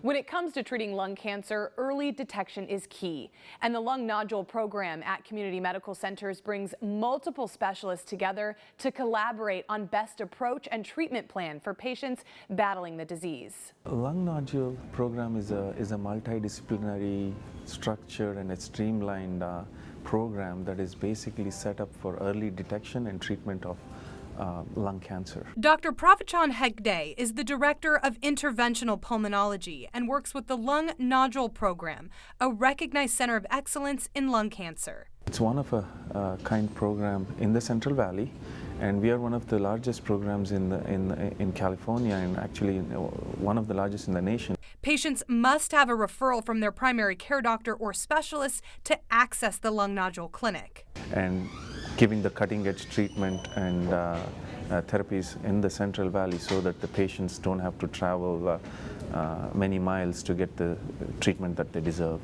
When it comes to treating lung cancer, early detection is key. And the lung nodule program at community medical centers brings multiple specialists together to collaborate on best approach and treatment plan for patients battling the disease. Lung nodule program is a multidisciplinary, structured and a streamlined program that is basically set up for early detection and treatment of lung cancer. Dr. Pravachan Hegde is the Director of Interventional Pulmonology and works with the Lung Nodule Program, a recognized center of excellence in lung cancer. It's one of a kind program in the Central Valley, and we are one of the largest programs in California, and actually one of the largest in the nation. Patients must have a referral from their primary care doctor or specialist to access the lung nodule clinic. And giving the cutting-edge treatment and therapies in the Central Valley so that the patients don't have to travel many miles to get the treatment that they deserve.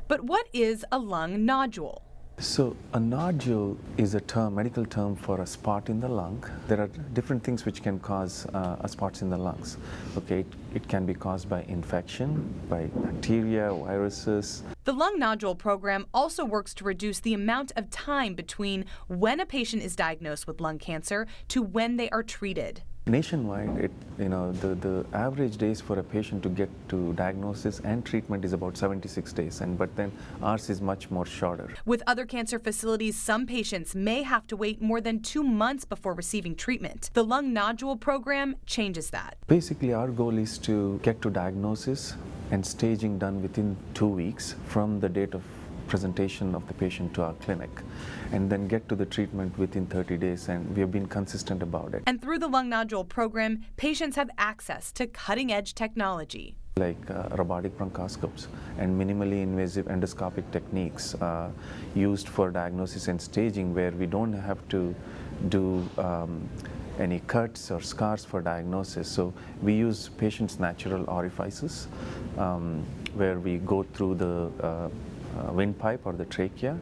But what is a lung nodule? So a nodule is a medical term for a spot in the lung. There are different things which can cause spots in the lungs. Okay, it can be caused by infection, by bacteria, viruses. The Lung Nodule Program also works to reduce the amount of time between when a patient is diagnosed with lung cancer to when they are treated. Nationwide, the average days for a patient to get to diagnosis and treatment is about 76 days, but then ours is much more shorter. With other cancer facilities, some patients may have to wait more than 2 months before receiving treatment. The Lung Nodule Program changes that. Basically, our goal is to get to diagnosis and staging done within 2 weeks from the date of presentation of the patient to our clinic, and then get to the treatment within 30 days, and we have been consistent about it. And through the Lung Nodule Program, patients have access to cutting-edge technology. Like robotic bronchoscopes and minimally invasive endoscopic techniques used for diagnosis and staging, where we don't have to do any cuts or scars for diagnosis. So we use patients' natural orifices where we go through the windpipe or the trachea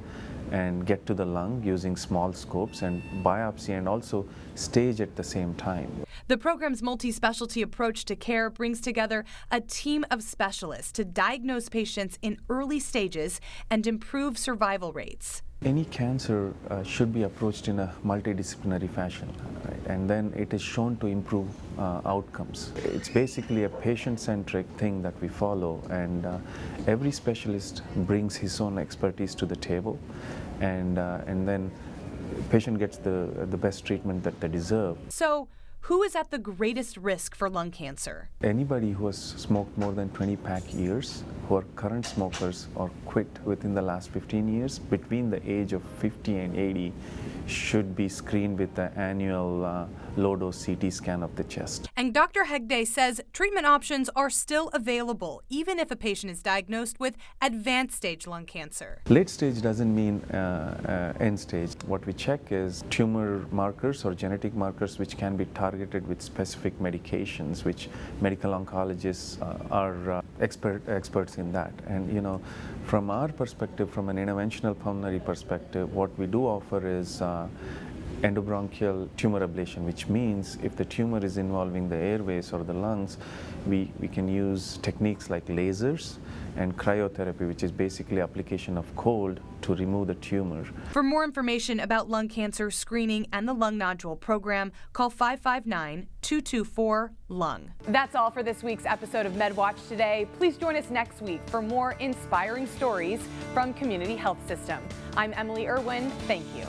and get to the lung using small scopes and biopsy, and also stage at the same time. The program's multi-specialty approach to care brings together a team of specialists to diagnose patients in early stages and improve survival rates. Any cancer should be approached in a multidisciplinary fashion, right? And then it is shown to improve outcomes. It's basically a patient-centric thing that we follow, and every specialist brings his own expertise to the table, and then the patient gets the best treatment that they deserve. So, who is at the greatest risk for lung cancer? Anybody who has smoked more than 20 pack years, who are current smokers or quit within the last 15 years, between the age of 50 and 80, should be screened with the annual low-dose CT scan of the chest. And Dr. Hegde says treatment options are still available, even if a patient is diagnosed with advanced stage lung cancer. Late stage doesn't mean end stage. What we check is tumor markers or genetic markers which can be targeted with specific medications, which medical oncologists are experts in that. And from our perspective, from an interventional pulmonary perspective, what we do offer is endobronchial tumor ablation, which means if the tumor is involving the airways or the lungs, we can use techniques like lasers and cryotherapy, which is basically application of cold to remove the tumor. For more information about lung cancer screening and the Lung Nodule Program, call 559-224-LUNG. That's all for this week's episode of Medwatch Today. Please join us next week for more inspiring stories from Community Health System. I'm Emily Irwin. Thank you.